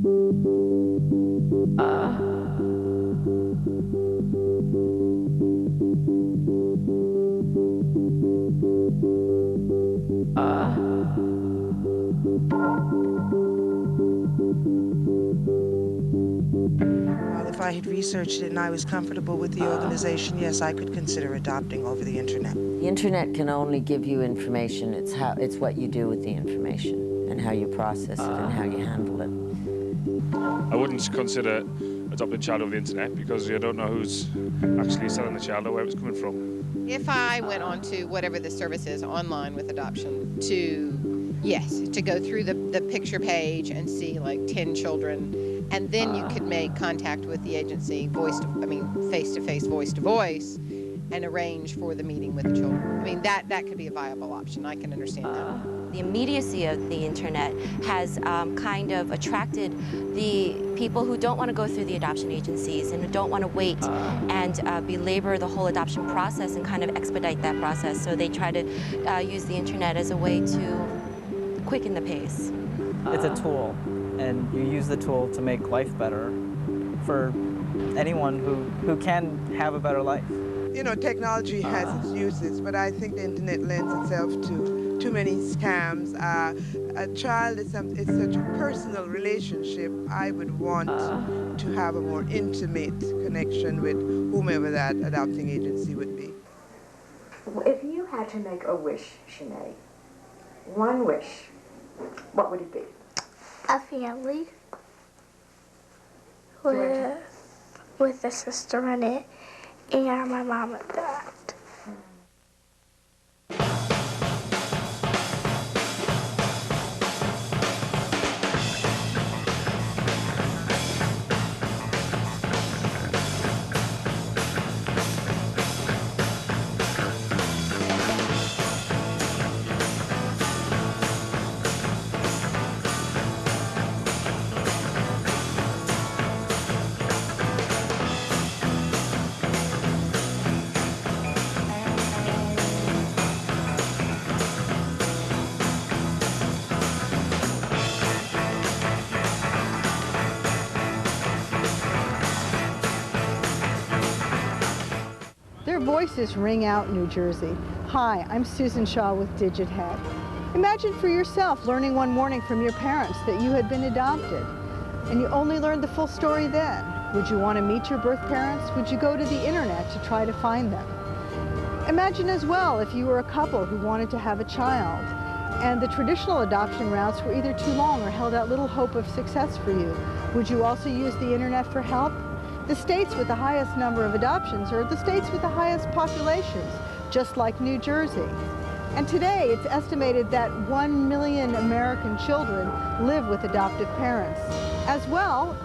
Well, if I had researched it and I was comfortable with the organization, yes, I could consider adopting over the internet. The internet can only give you information. It's what you do with the information and how you process it and how you handle it. I wouldn't consider adopting a child over the internet because you don't know who's actually selling the child or where it's coming from. If I went on to whatever the service is online with adoption to go through the picture page and see like 10 children, and then you could make contact with the agency face-to-face, voice-to-voice, and arrange for the meeting with the children. I mean, that could be a viable option. I can understand that. The immediacy of the internet has kind of attracted the people who don't want to go through the adoption agencies and who don't want to wait and belabor the whole adoption process and kind of expedite that process. So they try to use the internet as a way to quicken the pace. It's a tool, and you use the tool to make life better for anyone who can have a better life. You know, technology has its uses, but I think the internet lends itself to too many scams. A child is such a personal relationship. I would want to have a more intimate connection with whomever that adopting agency would be. If you had to make a wish, Sinead, one wish, what would it be? A family with a sister in it, and my mom and dad. Their voices ring out New Jersey. Hi, I'm Susan Shaw with DIGITHEAD. Imagine for yourself learning one morning from your parents that you had been adopted, and you only learned the full story then. Would you want to meet your birth parents? Would you go to the internet to try to find them? Imagine as well if you were a couple who wanted to have a child, and the traditional adoption routes were either too long or held out little hope of success for you. Would you also use the internet for help? The states with the highest number of adoptions are the states with the highest populations, just like New Jersey. And today, it's estimated that 1 million American children live with adoptive parents. As well,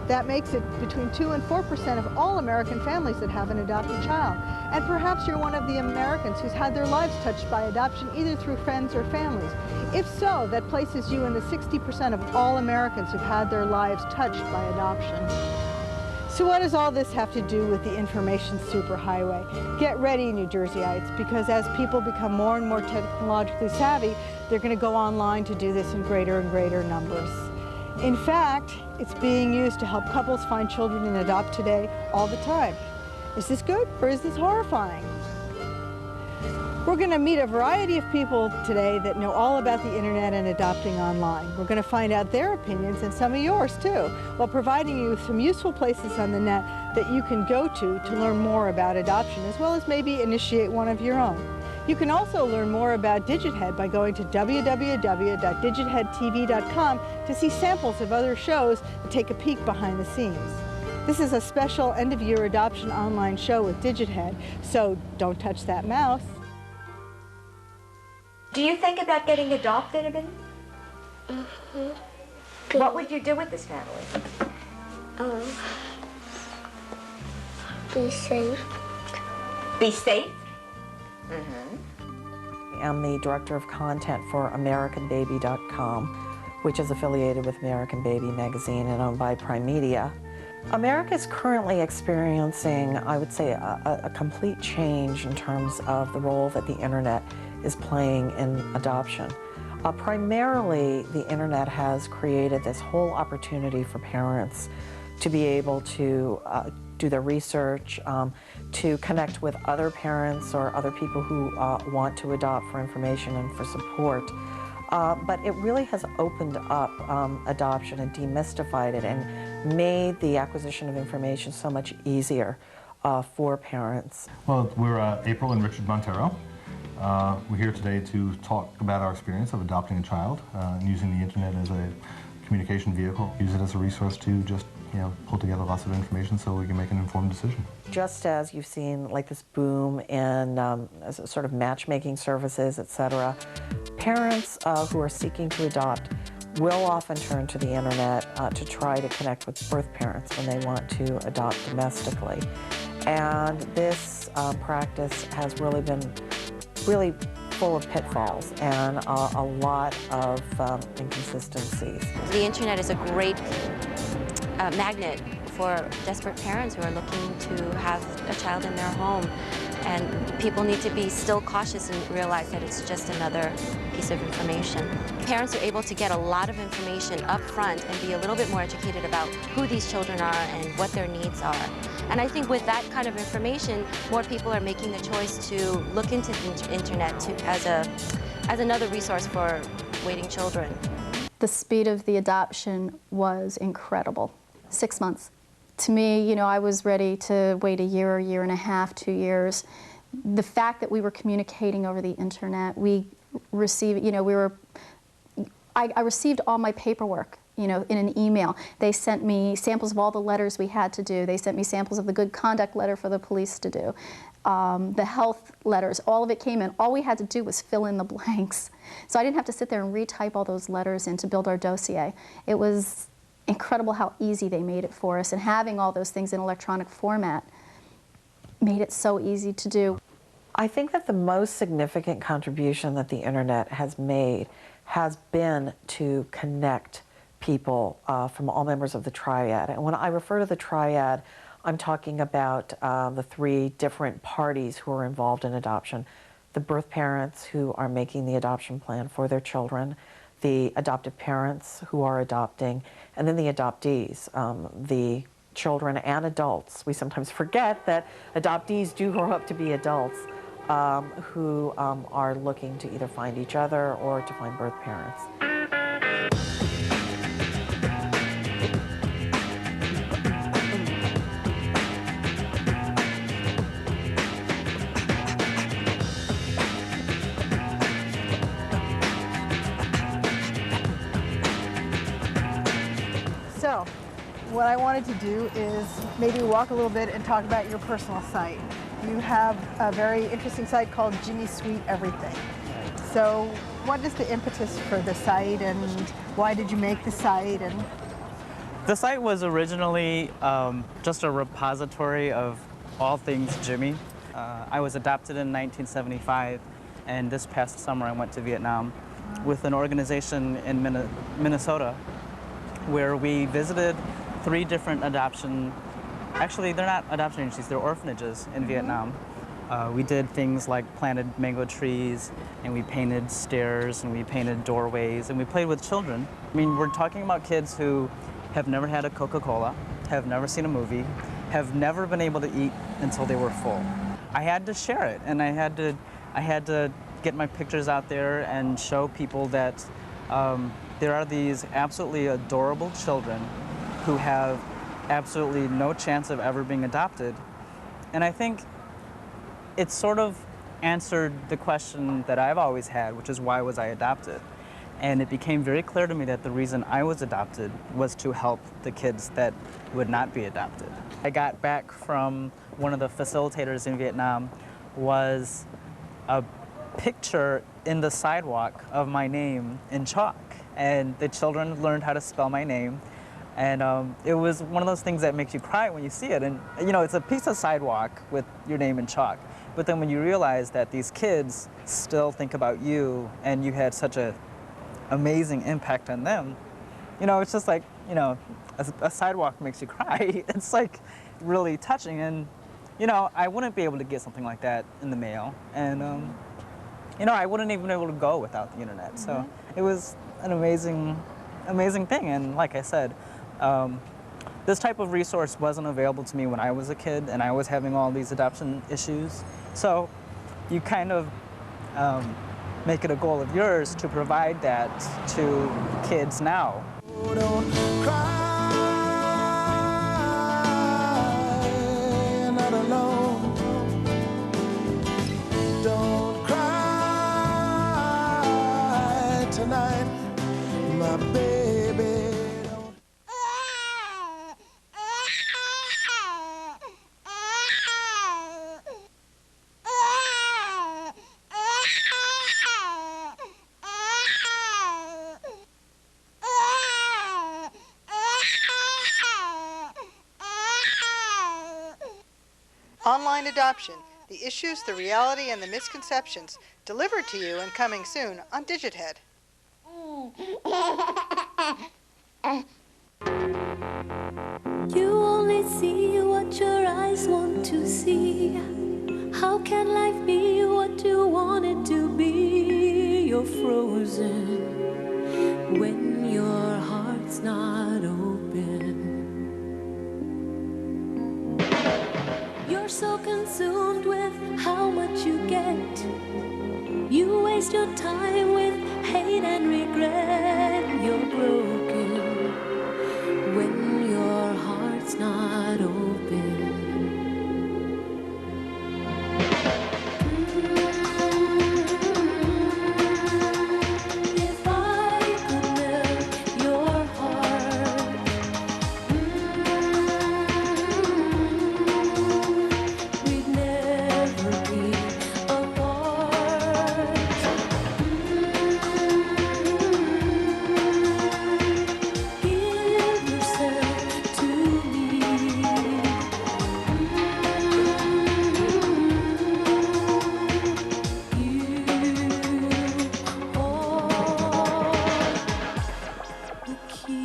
that makes it between 2 and 4% of all American families that have an adopted child. And perhaps you're one of the Americans who's had their lives touched by adoption, either through friends or families. If so, that places you in the 60% of all Americans who've had their lives touched by adoption. So what does all this have to do with the information superhighway? Get ready, New Jerseyites, because as people become more and more technologically savvy, they're going to go online to do this in greater and greater numbers. In fact, it's being used to help couples find children and adopt today all the time. Is this good or is this horrifying? We're going to meet a variety of people today that know all about the internet and adopting online. We're going to find out their opinions and some of yours too, while providing you with some useful places on the net that you can go to learn more about adoption, as well as maybe initiate one of your own. You can also learn more about DIGITHEAD by going to www.digitheadtv.com to see samples of other shows and take a peek behind the scenes. This is a special end-of-year adoption online show with DIGITHEAD, so don't touch that mouse. Do you think about getting adopted again? Mm-hmm. What would you do with this family? Be safe. Be safe? I'm the director of content for AmericanBaby.com, which is affiliated with American Baby magazine and owned by Prime Media. America is currently experiencing, I would say, a complete change in terms of the role that the internet is playing in adoption. Primarily, the internet has created this whole opportunity for parents to be able to do their research, to connect with other parents or other people who want to adopt for information and for support. But it really has opened up adoption and demystified it and made the acquisition of information so much easier for parents. Well, we're April and Richard Montero. We're here today to talk about our experience of adopting a child and using the internet as a communication vehicle. Use it as a resource to just, pull together lots of information so we can make an informed decision. Just as you've seen like this boom in sort of matchmaking services, etc., parents who are seeking to adopt will often turn to the internet to try to connect with birth parents when they want to adopt domestically. And this practice has really been full of pitfalls and a lot of inconsistencies. The internet is a great magnet for desperate parents who are looking to have a child in their home. And people need to be still cautious and realize that it's just another piece of information. Parents are able to get a lot of information up front and be a little bit more educated about who these children are and what their needs are. And I think with that kind of information, more people are making the choice to look into the internet as another resource for waiting children. The speed of the adoption was incredible. 6 months. To me, I was ready to wait a year and a half, 2 years. The fact that we were communicating over the internet, we received, I received all my paperwork, in an email. They sent me samples of all the letters we had to do. They sent me samples of the good conduct letter for the police to do. The health letters, all of it came in. All we had to do was fill in the blanks. So I didn't have to sit there and retype all those letters in to build our dossier. It was incredible how easy they made it for us, and having all those things in electronic format made it so easy to do. I think that the most significant contribution that the internet has made has been to connect people from all members of the triad. And when I refer to the triad, I'm talking about the three different parties who are involved in adoption: the birth parents who are making the adoption plan for their children, the adoptive parents who are adopting, and then the adoptees, the children and adults. We sometimes forget that adoptees do grow up to be adults who are looking to either find each other or to find birth parents. So, what I wanted to do is maybe walk a little bit and talk about your personal site. You have a very interesting site called Jimmy Sweet Everything. So, what is the impetus for the site, and why did you make the site? And the site was originally just a repository of all things Jimmy. I was adopted in 1975, and this past summer I went to Vietnam with an organization in Minnesota, where we visited 3 different actually they're not adoption agencies, they're orphanages in Vietnam. We did things like planted mango trees, and we painted stairs, and we painted doorways, and we played with children. I mean, we're talking about kids who have never had a Coca-Cola, have never seen a movie, have never been able to eat until they were full. I had to share it, and I had to get my pictures out there and show people that there are these absolutely adorable children who have absolutely no chance of ever being adopted. And I think it sort of answered the question that I've always had, which is, why was I adopted? And it became very clear to me that the reason I was adopted was to help the kids that would not be adopted. I got back from one of the facilitators in Vietnam was a picture in the sidewalk of my name in chalk. And the children learned how to spell my name. And it was one of those things that makes you cry when you see it. And it's a piece of sidewalk with your name in chalk. But then when you realize that these kids still think about you, and you had such an amazing impact on them, it's just like, a sidewalk makes you cry. It's like really touching. And, I wouldn't be able to get something like that in the mail. And you know, I wouldn't even be able to go without the internet. So it was an amazing thing. And like I said, this type of resource wasn't available to me when I was a kid and I was having all these adoption issues. So you kind of make it a goal of yours to provide that to kids now. Don't cry, not alone. Don't cry tonight, my baby. Online adoption, the issues, the reality, and the misconceptions, delivered to you and coming soon on DIGITHEAD. You only see what your eyes want to see. How can life be what you want it to be? You're frozen when your heart's not open. You're so consumed with how much you get. You waste your time with hate and regret. You're broken when your heart's not open. If I could melt your heart, we'd never be apart. Give yourself to me. The key.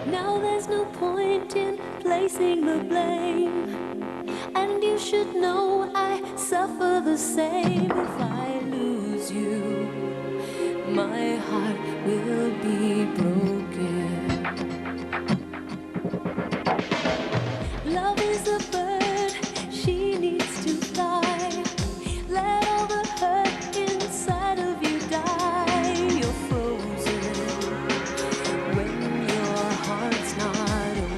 Now there's no point in placing the blame, and you should know I suffer the same. If I lose you, my heart will be broken. Love is a bird, she needs to fly. Let all the hurt inside of you die. You're frozen when your heart's not open.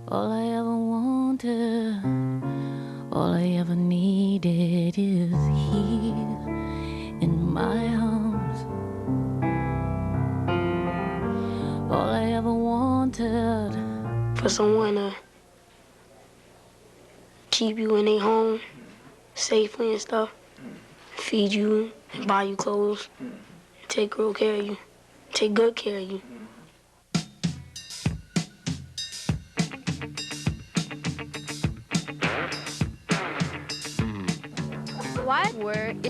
All I ever wanted, all I ever needed is here in my arms. All I ever wanted, for someone to keep you in their home safely and stuff, feed you and buy you clothes, take real care of you, take good care of you.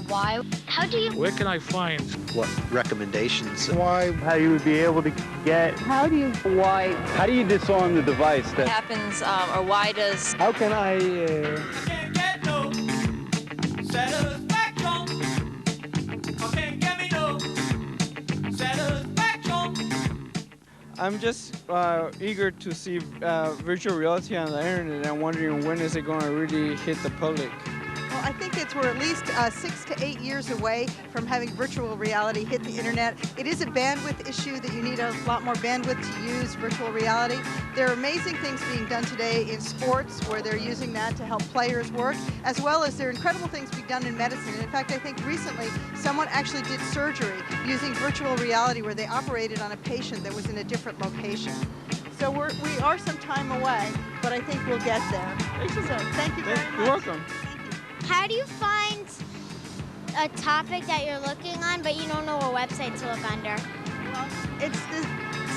Why? How do you? Where can I find? What recommendations? Why? How you would be able to get? How do you? Why? How do you disarm the device that Happens or why does? How can I? I'm just eager to see virtual reality on the internet, and I'm wondering when is it going to really hit the public. Well, I think we're at least 6 to 8 years away from having virtual reality hit the internet. It is a bandwidth issue that you need a lot more bandwidth to use virtual reality. There are amazing things being done today in sports where they're using that to help players work, as well as there are incredible things being done in medicine. And in fact, I think recently someone actually did surgery using virtual reality where they operated on a patient that was in a different location. So we are some time away, but I think we'll get there. So thank you very much. You're welcome. How do you find a topic that you're looking on, but you don't know what website to look under? Well, it's the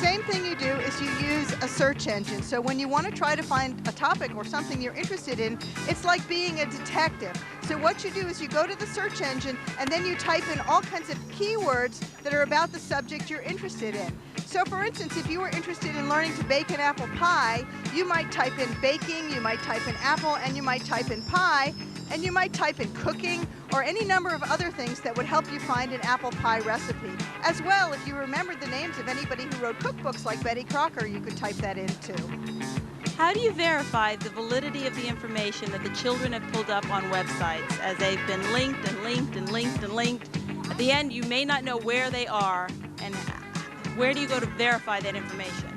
same second thing you do is you use a search engine. So when you want to try to find a topic or something you're interested in, it's like being a detective. So what you do is you go to the search engine and then you type in all kinds of keywords that are about the subject you're interested in. So for instance, if you were interested in learning to bake an apple pie, you might type in baking, you might type in apple, and you might type in pie, and you might type in cooking or any number of other things that would help you find an apple pie recipe. As well, if you remembered the names of anybody who wrote cookbooks like Betty Crocker, you could type that in too. How do you verify the validity of the information that the children have pulled up on websites as they've been linked and linked and linked and linked? At the end, you may not know where they are, and where do you go to verify that information?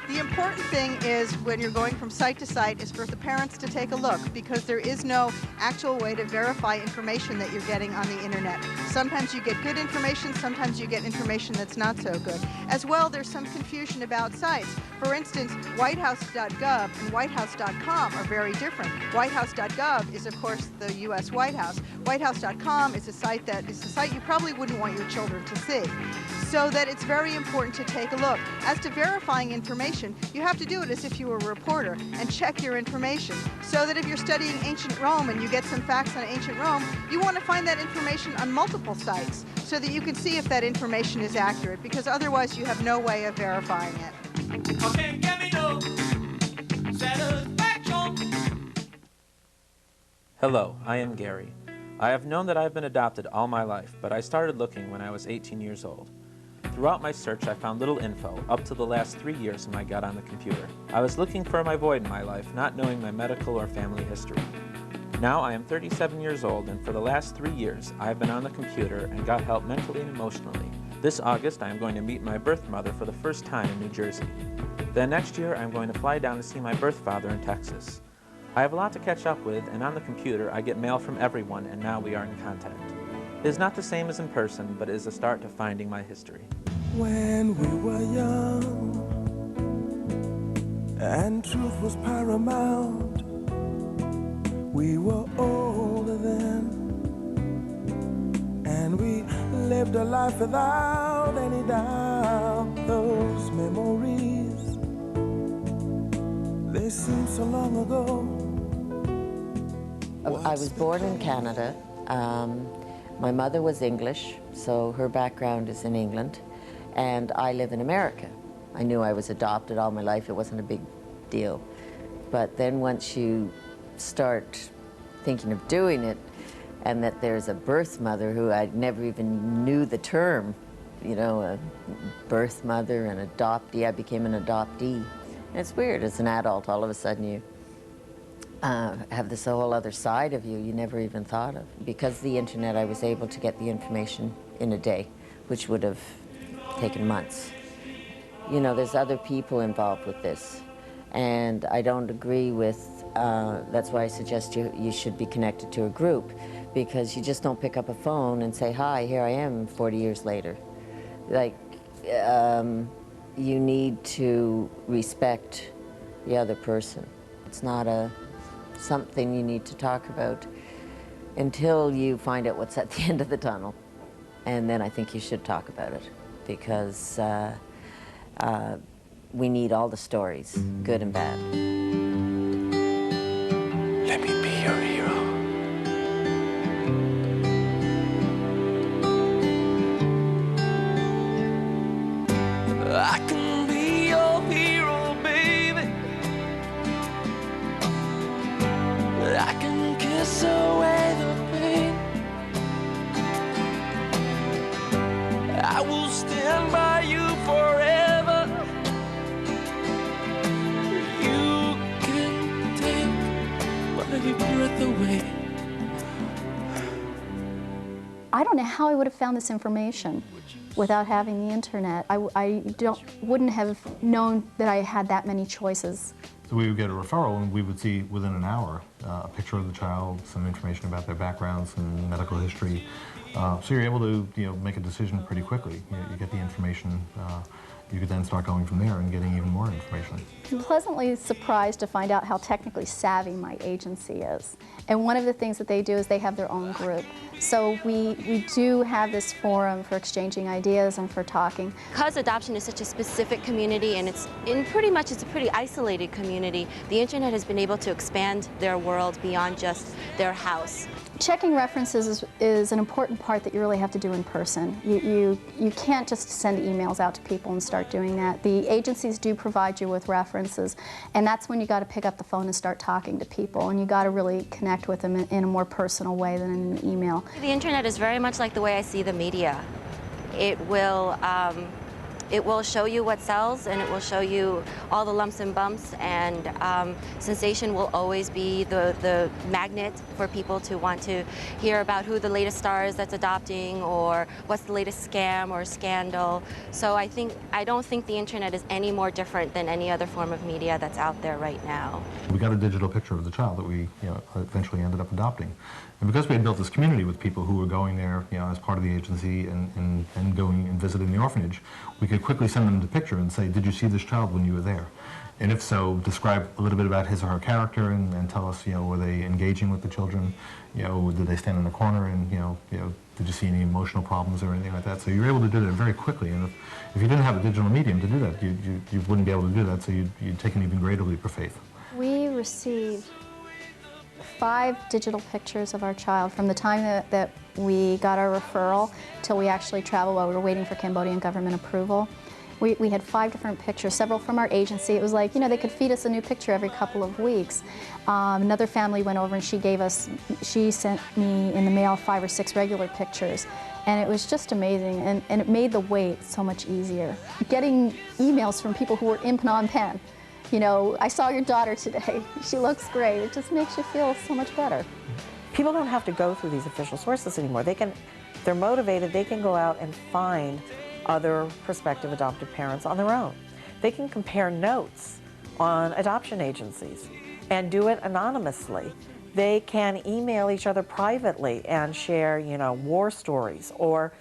The important thing is when you're going from site to site is for the parents to take a look, because there is no actual way to verify information that you're getting on the internet. Sometimes you get good information, sometimes you get information that's not so good. As well, there's some confusion about sites. For instance, whitehouse.gov and whitehouse.com are very different. Whitehouse.gov is, of course, the U.S. White House. Whitehouse.com is a site you probably wouldn't want your children to see. So that it's very important to take a look. As to verifying information, you have to do it as if you were a reporter and check your information. So that if you're studying ancient Rome and you get some facts on ancient Rome, you want to find that information on multiple sites so that you can see if that information is accurate, because otherwise you have no way of verifying it. Okay, get me no satisfaction. Hello, I am Gary. I have known that I have been adopted all my life, but I started looking when I was 18 years old. Throughout my search, I found little info up to the last 3 years when I got on the computer. I was looking for my void in my life, not knowing my medical or family history. Now I am 37 years old, and for the last 3 years, I have been on the computer and got help mentally and emotionally. This August, I am going to meet my birth mother for the first time in New Jersey. Then next year, I am going to fly down to see my birth father in Texas. I have a lot to catch up with, and on the computer, I get mail from everyone, and now we are in contact. It is not the same as in person, but it is a start to finding my history. When we were young and truth was paramount, we were older then, and we lived a life without any doubt. Those memories, they seem so long ago. I was born in Canada. My mother was English, so her background is in England, and I live in America. I knew I was adopted all my life. It wasn't a big deal. But then once you start thinking of doing it, and that there's a birth mother who I never even knew the term, you know, a birth mother, an adoptee, I became an adoptee. And it's weird, as an adult, all of a sudden you have this whole other side of you never even thought of. Because of the internet, I was able to get the information in a day, which would have taken months. You know, there's other people involved with this, and I don't agree with, that's why I suggest you should be connected to a group, because you just don't pick up a phone and say, hi, here I am 40 years later. Like, you need to respect the other person. It's not something you need to talk about until you find out what's at the end of the tunnel. And then I think you should talk about it, because we need all the stories, good and bad. Let me be your hero. I can be your hero, baby. I can kiss away the pain. I will stand by you forever. You can take my breath away. I don't know how I would have found this information without having the internet. I wouldn't have known that I had that many choices. So we would get a referral, and we would see within an hour a picture of the child, some information about their background, some medical history. So you're able to make a decision pretty quickly. You get the information you could then start going from there and getting even more information. I'm pleasantly surprised to find out how technically savvy my agency is. And one of the things that they do is they have their own group. So we do have this forum for exchanging ideas and for talking. Because adoption is such a specific community and it's pretty much a pretty isolated community, the internet has been able to expand their world beyond just their house. Checking references is an important part that you really have to do in person. You can't just send emails out to people and start doing that. The agencies do provide you with references, and that's when you got to pick up the phone and start talking to people, and you got to really connect with them in a more personal way than in an email. The internet is very much like the way I see the media. It will show you what sells, and it will show you all the lumps and bumps, and sensation will always be the magnet for people to want to hear about who the latest star is that's adopting, or what's the latest scam or scandal. So I don't think the internet is any more different than any other form of media that's out there right now. We got a digital picture of the child that we eventually ended up adopting. And because we had built this community with people who were going there as part of the agency and going and visiting the orphanage, we could quickly send them the picture and say, did you see this child when you were there? And if so, describe a little bit about his or her character and tell us, were they engaging with the children? Did they stand in the corner and, did you see any emotional problems or anything like that? So you were able to do that very quickly. And if you didn't have a digital medium to do that, you wouldn't be able to do that, so you'd take an even greater leap of faith. We received 5 digital pictures of our child from the time that we got our referral till we actually traveled while we were waiting for Cambodian government approval. We had 5 different pictures, several from our agency. It was like, they could feed us a new picture every couple of weeks. Another family went over and she sent me in the mail 5 or 6 regular pictures. And it was just amazing, and it made the wait so much easier. Getting emails from people who were in Phnom Penh. I saw your daughter today. She looks great. It just makes you feel so much better. People don't have to go through these official sources anymore. They're motivated, they can go out and find other prospective adoptive parents on their own. They can compare notes on adoption agencies and do it anonymously. They can email each other privately and share, war stories, or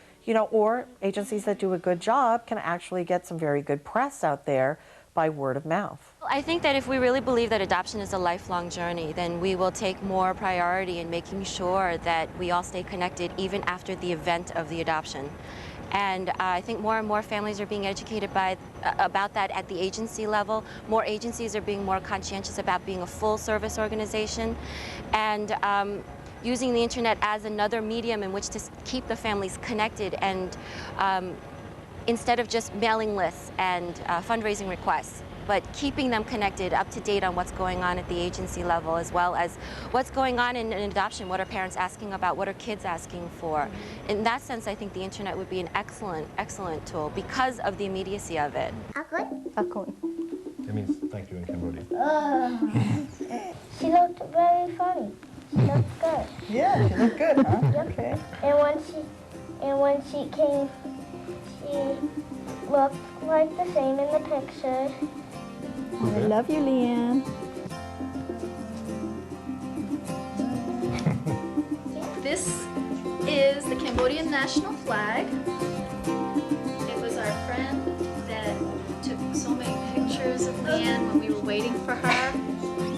agencies that do a good job can actually get some very good press out there by word of mouth. I think that if we really believe that adoption is a lifelong journey, then we will take more priority in making sure that we all stay connected even after the event of the adoption. And I think more and more families are being educated about that at the agency level. More agencies are being more conscientious about being a full-service organization, and using the internet as another medium in which to keep the families connected, and instead of just mailing lists and fundraising requests, but keeping them connected, up to date on what's going on at the agency level, as well as what's going on in adoption. What are parents asking about? What are kids asking for? In that sense, I think the internet would be an excellent, excellent tool because of the immediacy of it. Akun. It means thank you in Cambodian. She looked very funny. She looked good. Yeah, she looked good, huh? Yep. Okay. And when she came, she looked like the same in the picture. I love you, Leanne. This is the Cambodian national flag. It was our friend that took so many pictures of Leanne when we were waiting for her,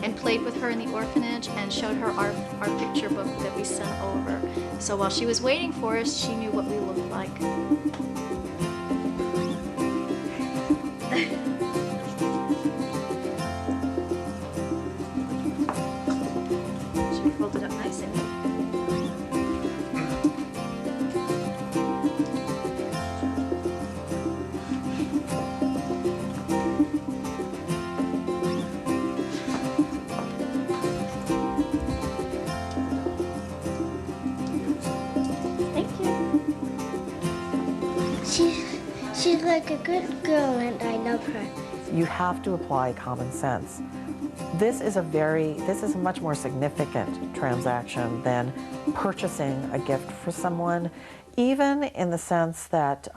and played with her in the orphanage and showed her our picture book that we sent over. So while she was waiting for us, she knew what we looked like. Should we fold it up nice and neat? She's like a good girl, and I love her. You have to apply common sense. This is a much more significant transaction than purchasing a gift for someone, even in the sense that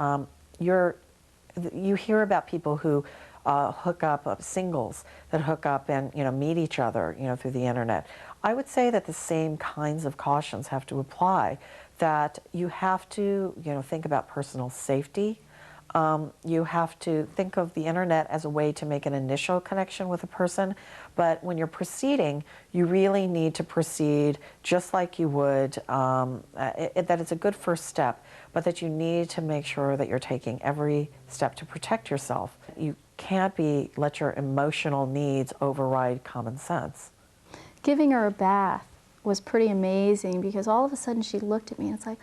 you hear about people who hook up, singles that hook up and meet each other through the internet. I would say that the same kinds of cautions have to apply, that you have to think about personal safety. You have to think of the internet as a way to make an initial connection with a person, but when you're proceeding, you really need to proceed just like you would, that it's a good first step, but that you need to make sure that you're taking every step to protect yourself. You can't let your emotional needs override common sense. Giving her a bath was pretty amazing because all of a sudden she looked at me and it's like,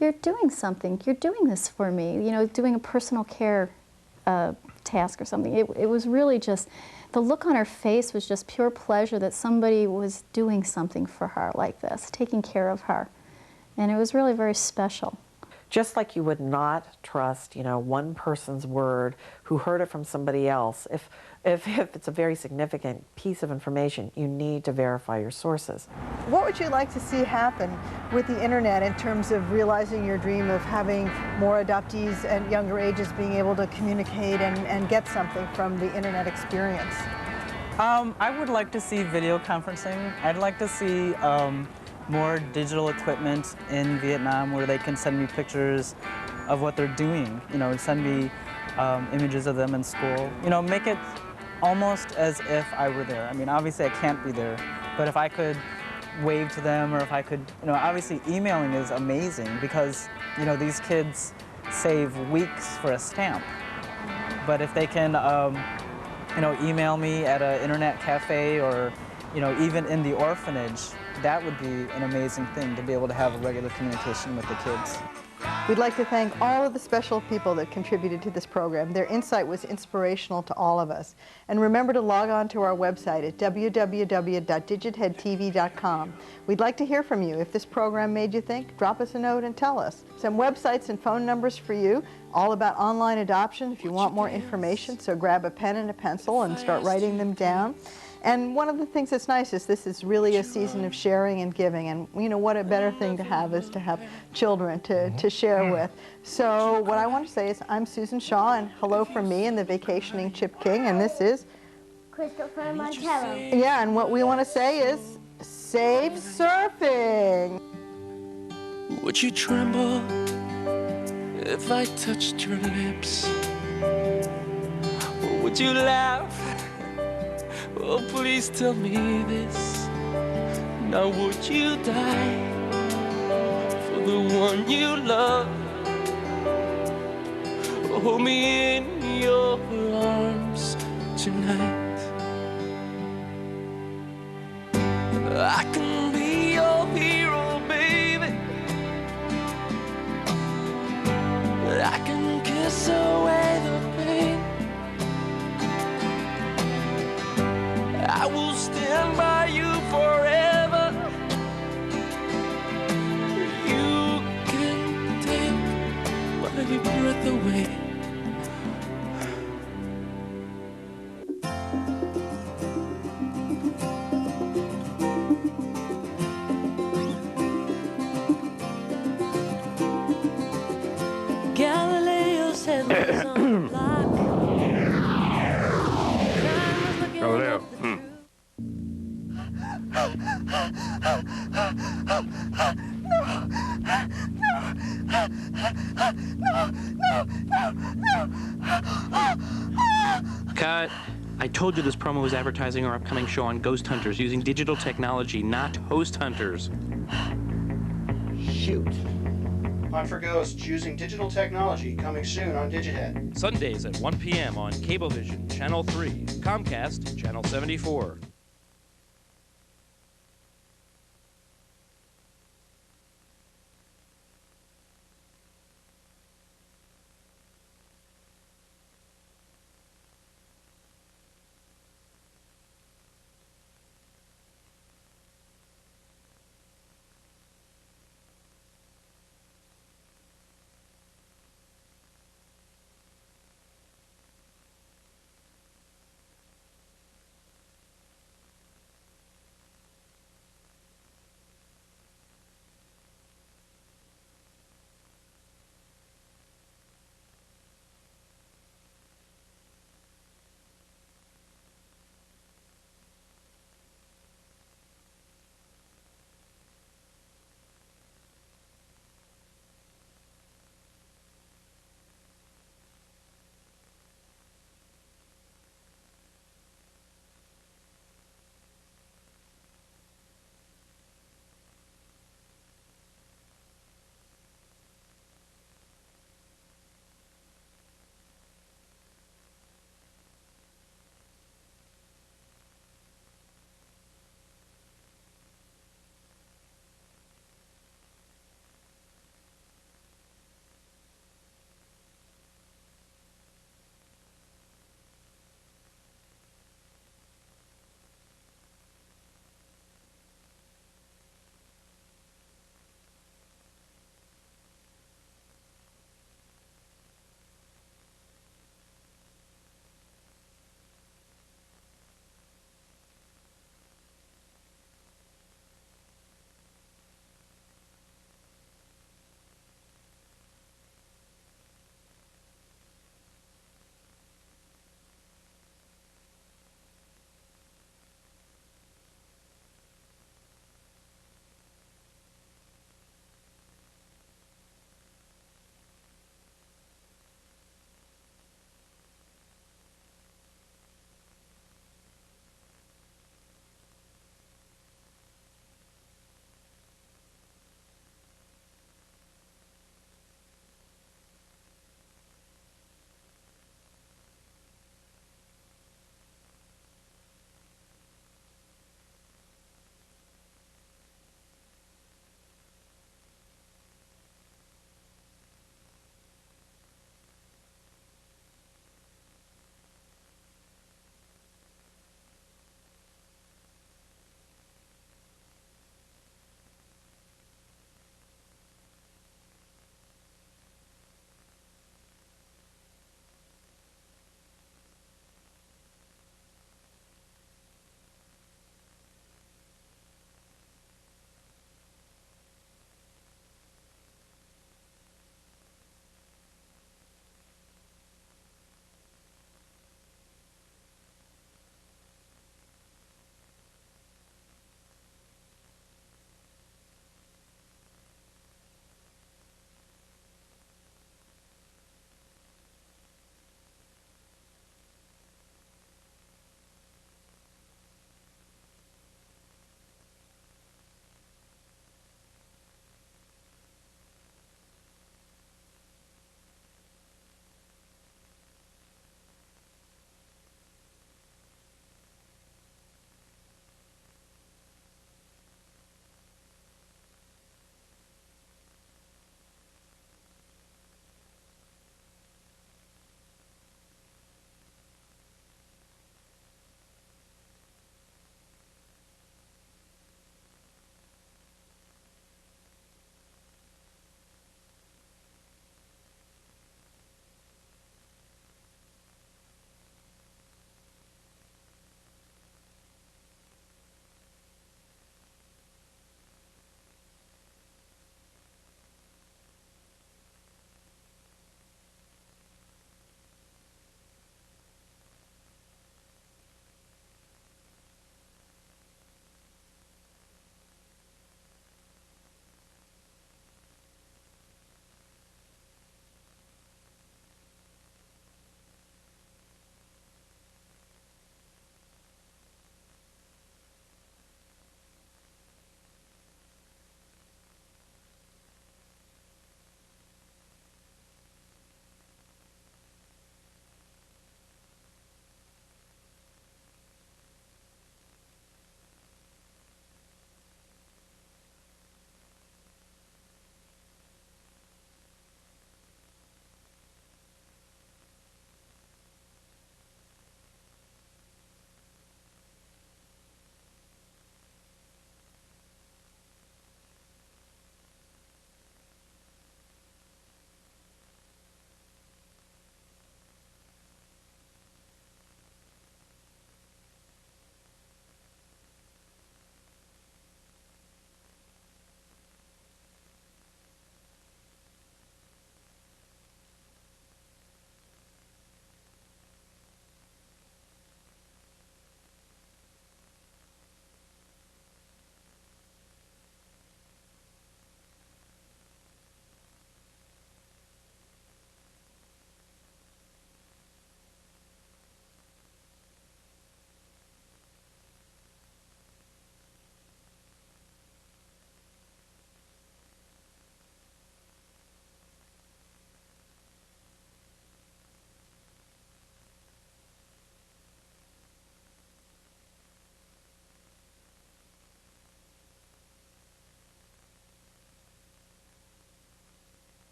you're doing something, you're doing this for me, you know, doing a personal care task or something. It was really just, the look on her face was just pure pleasure that somebody was doing something for her like this, taking care of her. And it was really very special. Just like you would not trust, you know, one person's word who heard it from somebody else. If it's a very significant piece of information, you need to verify your sources. What would you like to see happen with the internet in terms of realizing your dream of having more adoptees at younger ages being able to communicate and get something from the internet experience? I would like to see video conferencing. I'd like to see more digital equipment in Vietnam where they can send me pictures of what they're doing, you know, send me images of them in school. You know, make it almost as if I were there. I mean, obviously I can't be there, but if I could wave to them or if I could, you know, obviously emailing is amazing because, you know, these kids save weeks for a stamp. But if they can, you know, email me at an internet cafe or, you know, even in the orphanage, that would be an amazing thing to be able to have a regular communication with the kids. We'd like to thank all of the special people that contributed to this program. Their insight was inspirational to all of us. And remember to log on to our website at www.digitheadtv.com. We'd like to hear from you. If this program made you think, drop us a note and tell us. Some websites and phone numbers for you, all about online adoption if you want more information. So grab a pen and a pencil and start writing them down. And one of the things that's nice is this is really a season of sharing and giving, and you know what a better thing to have is to have children to share with. So what I want to say is I'm Susan Shaw, and hello from me and the vacationing Chip King, and this is Christopher Montero. Yeah, and what we want to say is safe surfing. Would you tremble if I touched your lips? Or would you laugh? Oh, please tell me this. Now would you die for the one you love? Hold me in your arms tonight. I can be your hero, baby. I can kiss away the pain. I will stand by you forever. You can take my breath away. Galileo's head was on the block. Galileo. Cut. I told you this promo was advertising our upcoming show on ghost hunters using digital technology, not host hunters. Shoot. Hunt for ghosts using digital technology, coming soon on DigiThead. Sundays at 1 p.m. on Cablevision, Channel 3, Comcast, Channel 74.